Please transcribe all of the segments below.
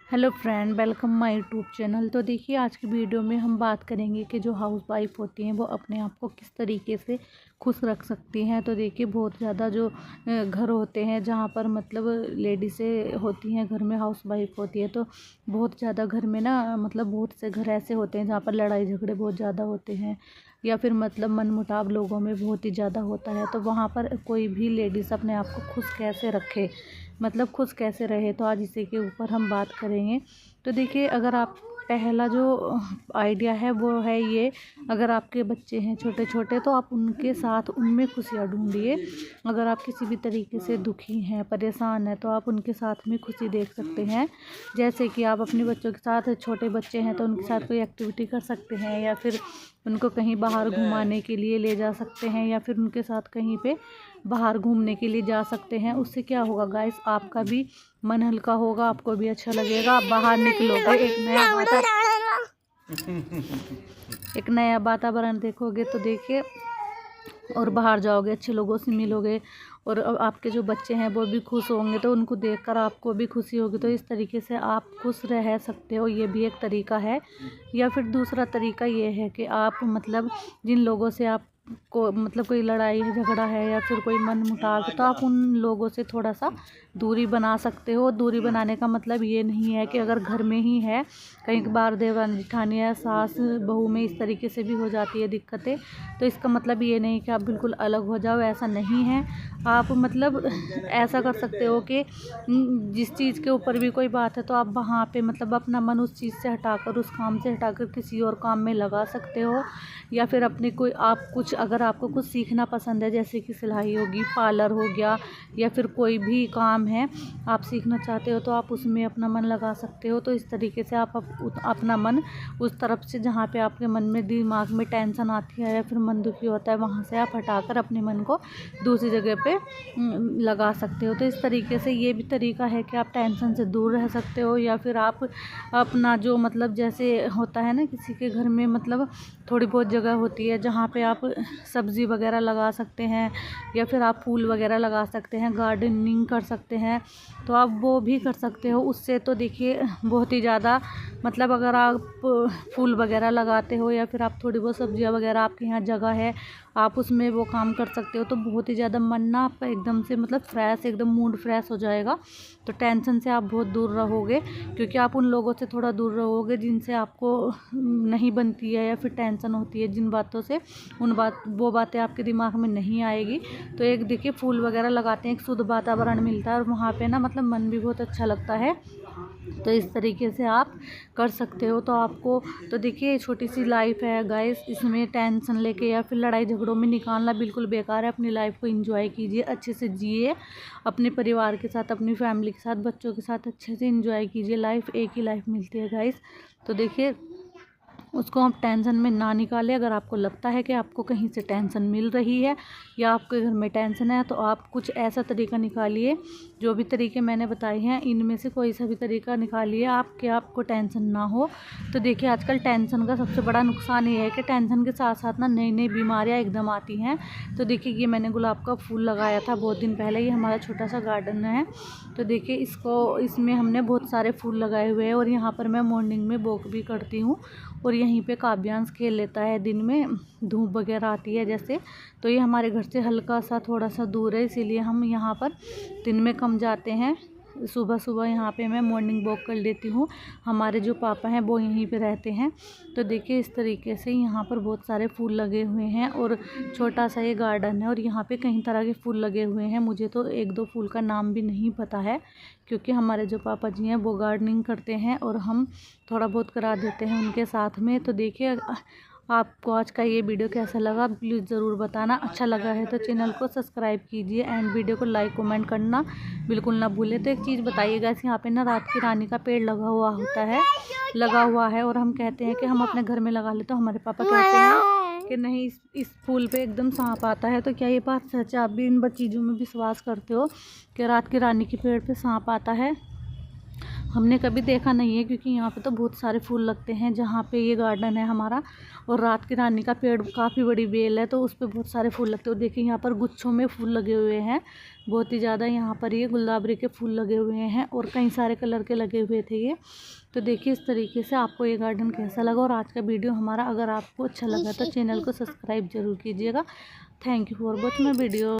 Hello friend, welcome my YouTube channel. तो देखिए, आज की वीडियो में हम बात करेंगे कि जो हाउस वाइफ होती हैं वो अपने आप को किस तरीके से खुश रख सकती हैं। तो देखिए, बहुत ज़्यादा जो घर होते हैं जहाँ पर मतलब लेडीज़ें होती हैं, घर में हाउस वाइफ होती है, तो बहुत ज़्यादा घर में ना मतलब बहुत से घर ऐसे होते हैं जहाँ पर लड़ाई झगड़े बहुत ज़्यादा होते हैं या फिर मतलब मनमुटाव लोगों में बहुत ही ज़्यादा होता है। तो वहाँ पर कोई भी लेडीज़ अपने आप को खुश कैसे रखे, मतलब खुश कैसे रहे, तो आज इसी के ऊपर हम बात करेंगे। तो देखिए, अगर आप पहला जो आइडिया है वो है ये, अगर आपके बच्चे हैं छोटे छोटे तो आप उनके साथ उनमें खुशियाँ ढूंढिए। अगर आप किसी भी तरीके से दुखी हैं, परेशान हैं, तो आप उनके साथ में खुशी देख सकते हैं। जैसे कि आप अपने बच्चों के साथ, छोटे बच्चे हैं तो उनके साथ कोई एक्टिविटी कर सकते हैं, या फिर उनको कहीं बाहर घुमाने के लिए ले जा सकते हैं, या फिर उनके साथ कहीं पे बाहर घूमने के लिए जा सकते हैं। उससे क्या होगा गाइस, आपका भी मन हल्का होगा, आपको भी अच्छा लगेगा। आप बाहर निकलोगे, एक नया वातावरण देखोगे, तो देखिए, और बाहर जाओगे, अच्छे लोगों से मिलोगे, और आपके जो बच्चे हैं वो भी खुश होंगे, तो उनको देखकर आपको भी खुशी होगी। तो इस तरीके से आप खुश रह सकते हो, ये भी एक तरीका है। या फिर दूसरा तरीका ये है कि आप मतलब जिन लोगों से आप को मतलब कोई लड़ाई झगड़ा है या फिर कोई मनमुटाव है, तो आप उन लोगों से थोड़ा सा दूरी बना सकते हो। दूरी बनाने का मतलब ये नहीं है कि अगर घर में ही है, कई बार देवरानी जेठानी या सास बहू में इस तरीके से भी हो जाती है दिक्कतें, तो इसका मतलब ये नहीं कि आप बिल्कुल अलग हो जाओ, ऐसा नहीं है। आप मतलब ऐसा कर सकते हो कि जिस चीज़ के ऊपर भी कोई बात है तो आप वहाँ पे मतलब अपना मन उस चीज़ से हटाकर, उस काम से हटाकर किसी और काम में लगा सकते हो। या फिर अपने कोई आप कुछ, अगर आपको कुछ सीखना पसंद है, जैसे कि सिलाई होगी, पार्लर हो गया, या फिर कोई भी काम है आप सीखना चाहते हो, तो आप उसमें अपना मन लगा सकते हो। तो इस तरीके से आप अपना मन उस तरफ से, जहाँ पे आपके मन में दिमाग में टेंशन आती है या फिर मन दुखी होता है, वहाँ से आप हटाकर अपने मन को दूसरी जगह पे लगा सकते हो। तो इस तरीके से ये भी तरीका है कि आप टेंशन से दूर रह सकते हो। या फिर आप अपना जो मतलब जैसे होता है ना, किसी के घर में मतलब थोड़ी बहुत जगह होती है जहाँ पे आप सब्ज़ी वगैरह लगा सकते हैं, या फिर आप फूल वगैरह लगा सकते हैं, गार्डनिंग कर सकते हैं, तो आप वो भी कर सकते हो। उससे तो देखिए बहुत ही ज़्यादा मतलब अगर आप फूल वगैरह लगाते हो या फिर आप थोड़ी बहुत सब्जियां वगैरह, आपके यहाँ जगह है, आप उसमें वो काम कर सकते हो, तो बहुत ही ज़्यादा मन ना आपका एकदम से मतलब फ्रेश, एकदम मूड फ्रेश हो जाएगा। तो टेंशन से आप बहुत दूर रहोगे, क्योंकि आप उन लोगों से थोड़ा दूर रहोगे जिनसे आपको नहीं बनती है या फिर टेंशन होती है जिन बातों से, वो बातें आपके दिमाग में नहीं आएगी। तो एक देखिए, फूल वगैरह लगाते हैं, एक शुद्ध वातावरण मिलता है और वहाँ पे ना मतलब मन भी बहुत अच्छा लगता है। तो इस तरीके से आप कर सकते हो। तो आपको तो देखिए, छोटी सी लाइफ है गाइस, इसमें टेंशन लेके या फिर लड़ाई झगड़ों में निकालना बिल्कुल बेकार है। अपनी लाइफ को एंजॉय कीजिए, अच्छे से जिए, अपने परिवार के साथ, अपनी फैमिली के साथ, बच्चों के साथ अच्छे से एंजॉय कीजिए। लाइफ एक ही लाइफ मिलती है गाइस। तो देखिए, उसको आप टेंशन में ना निकालें। अगर आपको लगता है कि आपको कहीं से टेंशन मिल रही है या आपके घर में टेंशन है, तो आप कुछ ऐसा तरीका निकालिए, जो भी तरीके मैंने बताए हैं इनमें से कोई सा भी तरीका निकालिए आप, कि आपको टेंशन ना हो। तो देखिए, आजकल टेंशन का सबसे बड़ा नुकसान ये है कि टेंशन के साथ साथ ना नई नई बीमारियाँ एकदम आती हैं। तो देखिए, ये मैंने गुलाब का फूल लगाया था बहुत दिन पहले, ये हमारा छोटा सा गार्डन है। तो देखिए, इसमें हमने बहुत सारे फूल लगाए हुए हैं, और यहाँ पर मैं मॉर्निंग में वॉक भी करती हूँ, और यहीं पे काव्यांश खेल लेता है। दिन में धूप वगैरह आती है जैसे, तो ये हमारे घर से हल्का सा थोड़ा सा दूर है, इसीलिए हम यहाँ पर दिन में कम जाते हैं। सुबह सुबह यहाँ पे मैं मॉर्निंग वॉक कर लेती हूँ। हमारे जो पापा हैं वो यहीं पे रहते हैं। तो देखिए, इस तरीके से यहाँ पर बहुत सारे फूल लगे हुए हैं, और छोटा सा ये गार्डन है, और यहाँ पे कई तरह के फूल लगे हुए हैं। मुझे तो एक दो फूल का नाम भी नहीं पता है, क्योंकि हमारे जो पापा जी हैं वो गार्डनिंग करते हैं, और हम थोड़ा बहुत करा देते हैं उनके साथ में। तो देखिए, आपको आज का ये वीडियो कैसा लगा प्लीज़ ज़रूर बताना। अच्छा लगा है तो चैनल को सब्सक्राइब कीजिए, एंड वीडियो को लाइक कमेंट करना बिल्कुल ना भूलें। तो एक चीज़ बताइएगा, यहाँ पे ना रात की रानी का पेड़ लगा हुआ है, और हम कहते हैं कि हम अपने घर में लगा ले, तो हमारे पापा कहते हैं कि नहीं, इस फूल पे एकदम सांप आता है। तो क्या ये बात सच है? आप भी इन चीज़ों में विश्वास करते हो कि रात की रानी के पेड़ पे सांप आता है? हमने कभी देखा नहीं है, क्योंकि यहाँ पे तो बहुत सारे फूल लगते हैं जहाँ पे ये गार्डन है हमारा। और रात की रानी का पेड़ काफ़ी बड़ी बेल है, तो उस पर बहुत सारे फूल लगते हैं। और देखिए यहाँ पर गुच्छों में फूल लगे हुए हैं, बहुत ही ज़्यादा। यहाँ पर ये गुलाबरी के फूल लगे हुए हैं और कई सारे कलर के लगे हुए थे ये। तो देखिए इस तरीके से आपको ये गार्डन कैसा लगा। और आज का वीडियो हमारा अगर आपको अच्छा लगा तो चैनल को सब्सक्राइब ज़रूर कीजिएगा। Thank you for watching my video.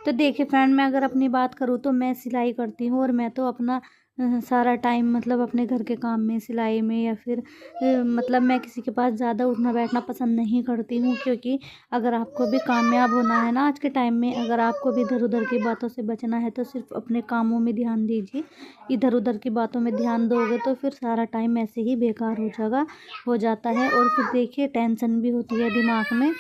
तो देखिए फ्रेंड, मैं अगर अपनी बात करूँ तो मैं सिलाई करती हूँ, और मैं तो अपना सारा टाइम मतलब अपने घर के काम में, सिलाई में, या फिर मतलब मैं किसी के पास ज़्यादा उठना बैठना पसंद नहीं करती हूँ। क्योंकि अगर आपको भी कामयाब होना है ना आज के टाइम में, अगर आपको भी इधर उधर की बातों से बचना है, तो सिर्फ अपने कामों में ध्यान दीजिए। इधर उधर की बातों में ध्यान दोगे तो फिर सारा टाइम ऐसे ही बेकार हो जाता है। और फिर देखिए टेंशन भी होती है दिमाग में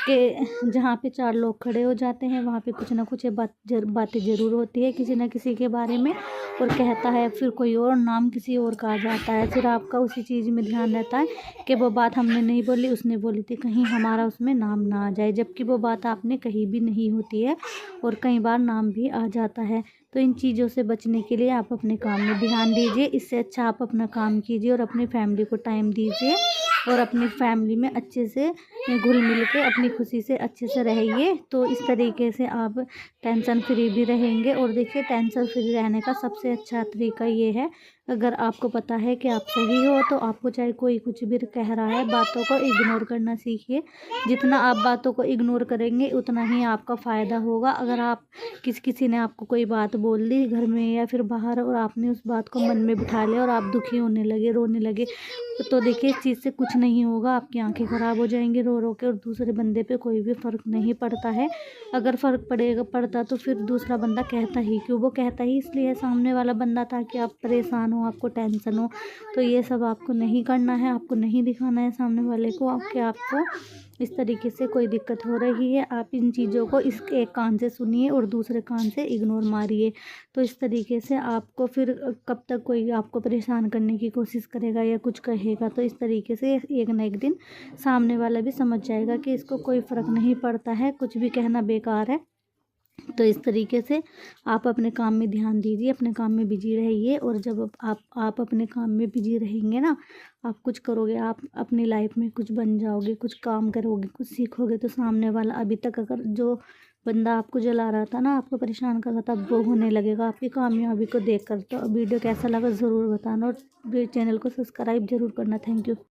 कि जहाँ पे चार लोग खड़े हो जाते हैं वहाँ पे कुछ ना कुछ बातें ज़रूर होती है किसी न किसी के बारे में, और कहता है फिर कोई और, नाम किसी और का आ जाता है। फिर आपका उसी चीज़ में ध्यान रहता है कि वो बात हमने नहीं बोली, उसने बोली थी, कहीं हमारा उसमें नाम ना आ जाए, जबकि वो बात आपने कहीं भी नहीं होती है, और कई बार नाम भी आ जाता है। तो इन चीज़ों से बचने के लिए आप अपने काम में ध्यान दीजिए। इससे अच्छा आप अपना काम कीजिए और अपनी फैमिली को टाइम दीजिए, और अपनी फैमिली में अच्छे से घुल मिल के अपनी खुशी से अच्छे से रहिए। तो इस तरीके से आप टेंशन फ्री भी रहेंगे। और देखिए टेंशन फ्री रहने का सबसे अच्छा तरीका ये है, अगर आपको पता है कि आप सही हो, तो आपको चाहे कोई कुछ भी कह रहा है, बातों को इग्नोर करना सीखिए। जितना आप बातों को इग्नोर करेंगे उतना ही आपका फ़ायदा होगा। अगर आप किसी ने आपको कोई बात बोल दी घर में या फिर बाहर, और आपने उस बात को मन में बिठा लिया और आप दुखी होने लगे, रोने लगे, तो देखिए इस चीज़ से कुछ नहीं होगा, आपकी आंखें ख़राब हो जाएंगी रो रो के, और दूसरे बंदे पे कोई भी फ़र्क नहीं पड़ता है। अगर फ़र्क पड़ता तो फिर दूसरा बंदा कहता ही क्यों? वो कहता ही इसलिए सामने वाला बंदा, ताकि आप परेशान हो, आपको टेंशन हो। तो ये सब आपको नहीं करना है, आपको नहीं दिखाना है सामने वाले को आपको इस तरीके से कोई दिक्कत हो रही है। आप इन चीज़ों को इस एक कान से सुनिए और दूसरे कान से इग्नोर मारिए। तो इस तरीके से आपको फिर कब तक कोई आपको परेशान करने की कोशिश करेगा या कुछ कहेगा, तो इस तरीके से एक ना एक दिन सामने वाला भी समझ जाएगा कि इसको कोई फ़र्क नहीं पड़ता है, कुछ भी कहना बेकार है। तो इस तरीके से आप अपने काम में ध्यान दीजिए, अपने काम में बिजी रहिए। और जब आप अपने काम में बिजी रहेंगे ना, आप कुछ करोगे, आप अपनी लाइफ में कुछ बन जाओगे, कुछ काम करोगे, कुछ सीखोगे, तो सामने वाला अभी तक अगर जो बंदा आपको जला रहा था ना, आपको परेशान कर रहा था, वो होने लगेगा आपकी कामयाबी को देखकर। तो वीडियो कैसा लगा ज़रूर बताना, और चैनल को सब्सक्राइब ज़रूर करना। Thank you.